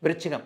விருச்சிகம்.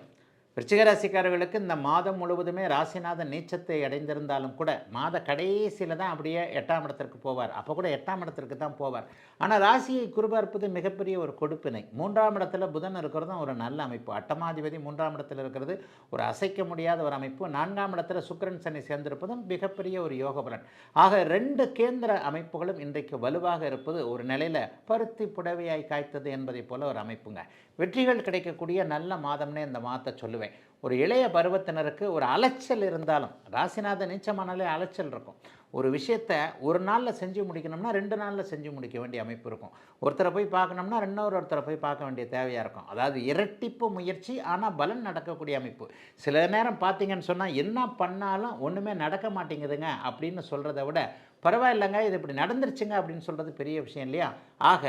விருச்சிக ராசிக்காரர்களுக்கு இந்த மாதம் முழுவதுமே ராசிநாதன் நீச்சத்தை அடைந்திருந்தாலும் கூட மாத கடைசியில் தான் அப்படியே 8ஆம் இடத்திற்கு போவார். அப்போ கூட 8ஆம் இடத்திற்கு தான் போவார். ஆனால் ராசியை குருபார்ப்பது மிகப்பெரிய ஒரு கொடுப்பினை. 3ஆம் இடத்துல புதன் இருக்கிறதும் ஒரு நல்ல அமைப்பு. அட்டமாதிபதி 3ஆம் இடத்தில் இருக்கிறது ஒரு அசைக்க முடியாத ஒரு அமைப்பு. 4ஆம் இடத்துல சுக்கிரன் சனி சேர்ந்திருப்பதும் மிகப்பெரிய ஒரு யோக பலன். ஆக 2 கேந்திர அமைப்புகளும் இன்றைக்கு வலுவாக இருப்பது ஒரு நிலையில் பருத்தி புடவையாய் காய்த்தது என்பதை போல ஒரு அமைப்புங்க. வெற்றிகள் கிடைக்கக்கூடிய நல்ல மாதம்னே இந்த மாதத்தை சொல்லுவேன். ஒரு இளைய பருவத்தினருக்கு ஒரு அலைச்சல் இருந்தாலும், ராசிநாதன் நீச்சமானாலே அலைச்சல் இருக்கும். ஒரு விஷயத்தை ஒரு நாளில் செஞ்சு முடிக்கணும்னா 2 நாளில் செஞ்சு முடிக்க வேண்டிய அமைப்பு இருக்கும். ஒருத்தரை போய் பார்க்கணும்னா ஒருத்தரை போய் பார்க்க வேண்டிய தேவையாக இருக்கும். அதாவது இரட்டிப்பு முயற்சி, ஆனால் பலன் நடக்கக்கூடிய அமைப்பு. சில நேரம் பார்த்தீங்கன்னு சொன்னால் என்ன பண்ணாலும் ஒன்றுமே நடக்க மாட்டேங்குதுங்க அப்படின்னு சொல்கிறத விட பரவாயில்லைங்க இது இப்படி நடந்துருச்சுங்க அப்படின்னு சொல்கிறது பெரிய விஷயம் இல்லையா? ஆக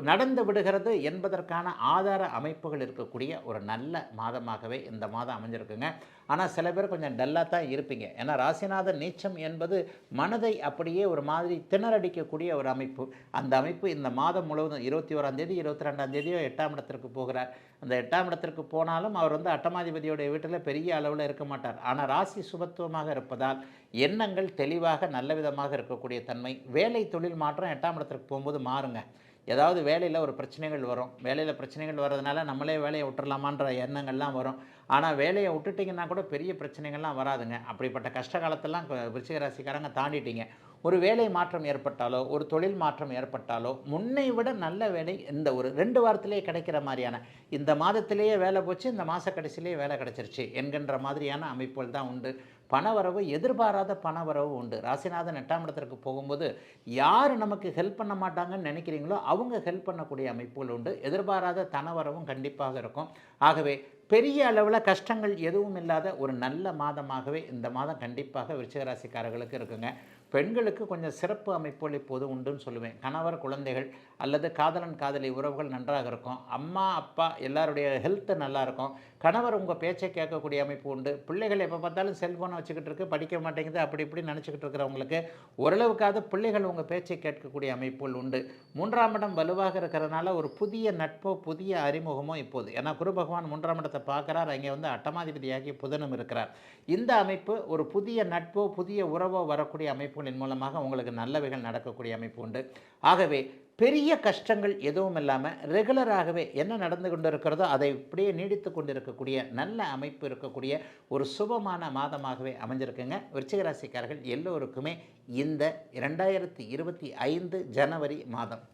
நடந்து விடுகிறது என்பதற்கான ஆதார அமைப்புகள் இருக்கக்கூடிய ஒரு நல்ல மாதமாகவே இந்த மாதம் அமைஞ்சிருக்குங்க. ஆனால் சில பேர் கொஞ்சம் டல்லாக தான் இருப்பீங்க. ஏன்னா ராசிநாதன் நீச்சம் என்பது மனதை அப்படியே ஒரு மாதிரி திணறடிக்கக்கூடிய ஒரு அமைப்பு. அந்த அமைப்பு இந்த மாதம் முழுவதும் 21ஆம் தேதி 22ஆம் தேதியோ 8ஆம் இடத்திற்கு போகிறார். அந்த 8ஆம் இடத்திற்கு போனாலும் அவர் அட்டமாதிபதியோடைய வீட்டில் பெரிய அளவில் இருக்க மாட்டார். ஆனால் ராசி சுபத்துவமாக இருப்பதால் எண்ணங்கள் தெளிவாக நல்ல விதமாக இருக்கக்கூடிய தன்மை. வேலை தொழில் மாற்றம் 8ஆம் இடத்திற்கு போகும்போது மாறுங்க. ஏதாவது வேலையில் ஒரு பிரச்சனைகள் வரும். வேலையில் பிரச்சனைகள் வர்றதுனால நம்மளே வேலையை விட்டுறலாமான்ற எண்ணங்கள்லாம் வரும். ஆனால் வேலையை விட்டுட்டிங்கன்னா கூட பெரிய பிரச்சனைகள்லாம் வராதுங்க. அப்படிப்பட்ட கஷ்ட காலத்தெல்லாம் விருச்சிக ராசிக்காரங்க தாண்டிட்டீங்க. ஒரு வேலை மாற்றம் ஏற்பட்டாலோ ஒரு தொழில் மாற்றம் ஏற்பட்டாலோ முன்னை விட நல்ல வேலை இந்த ஒரு 2 வாரத்திலேயே கிடைக்கிற மாதிரியான, இந்த மாதத்திலேயே வேலை போச்சு, இந்த மாத கடைசியிலேயே வேலை கிடைச்சிருச்சு என்கின்ற மாதிரியான அமைப்புகள் தான் உண்டு. பணவரவு, எதிர்பாராத பணவரவு உண்டு. ராசிநாதன் 8ஆம் இடத்திற்கு போகும்போது யார் நமக்கு ஹெல்ப் பண்ண மாட்டாங்கன்னு நினைக்கிறீங்களோ அவங்க ஹெல்ப் பண்ணக்கூடிய அமைப்புகள் உண்டு. எதிர்பாராத தனவரவும் கண்டிப்பாக இருக்கும். ஆகவே பெரிய அளவில் கஷ்டங்கள் எதுவும் இல்லாத ஒரு நல்ல மாதமாகவே இந்த மாதம் கண்டிப்பாக விருச்சிக ராசிக்காரர்களுக்கு இருக்குங்க. பெண்களுக்கு கொஞ்சம் சிறப்பு அமைப்புகள் இப்போது உண்டுன்னு சொல்லுவேன். கணவர், குழந்தைகள் அல்லது காதலன் காதலி உறவுகள் நன்றாக இருக்கும். அம்மா அப்பா எல்லாருடைய ஹெல்த்து நல்லா இருக்கும். கணவர் உங்கள் பேச்சை கேட்கக்கூடிய அமைப்பு உண்டு. பிள்ளைகள் எப்போ பார்த்தாலும் செல்ஃபோனை வச்சுக்கிட்டு இருக்கு, படிக்க மாட்டேங்குது, அப்படி இப்படி நினச்சிக்கிட்டு இருக்கிறவங்களுக்கு ஓரளவுக்காவது பிள்ளைகள் உங்கள் பேச்சை கேட்கக்கூடிய அமைப்புகள் உண்டு. 3ஆம் இடம் வலுவாக இருக்கிறதுனால ஒரு புதிய நட்போ புதிய அறிமுகமோ இப்போது, ஏன்னா குரு பகவான் 3ஆம் இடத்தை பார்க்குறார். அங்கே அட்டமாதிபதியாகி புதனும் இருக்கிறார். இந்த அமைப்பு ஒரு புதிய நட்போ புதிய உறவோ வரக்கூடிய அமைப்புகளின் மூலமாக உங்களுக்கு நல்லவைகள் நடக்கக்கூடிய அமைப்பு உண்டு. ஆகவே பெரிய கஷ்டங்கள் எதுவும் இல்லாமல் ரெகுலராகவே என்ன நடந்து கொண்டு இருக்கிறதோ அதை இப்படியே நீடித்து கொண்டு இருக்கக்கூடிய நல்ல அமைப்பு இருக்கக்கூடிய ஒரு சுபமான மாதமாகவே அமைஞ்சிருக்குங்க. விருச்சிக ராசிக்காரர்கள் எல்லோருக்குமே இந்த 2025 ஜனவரி மாதம்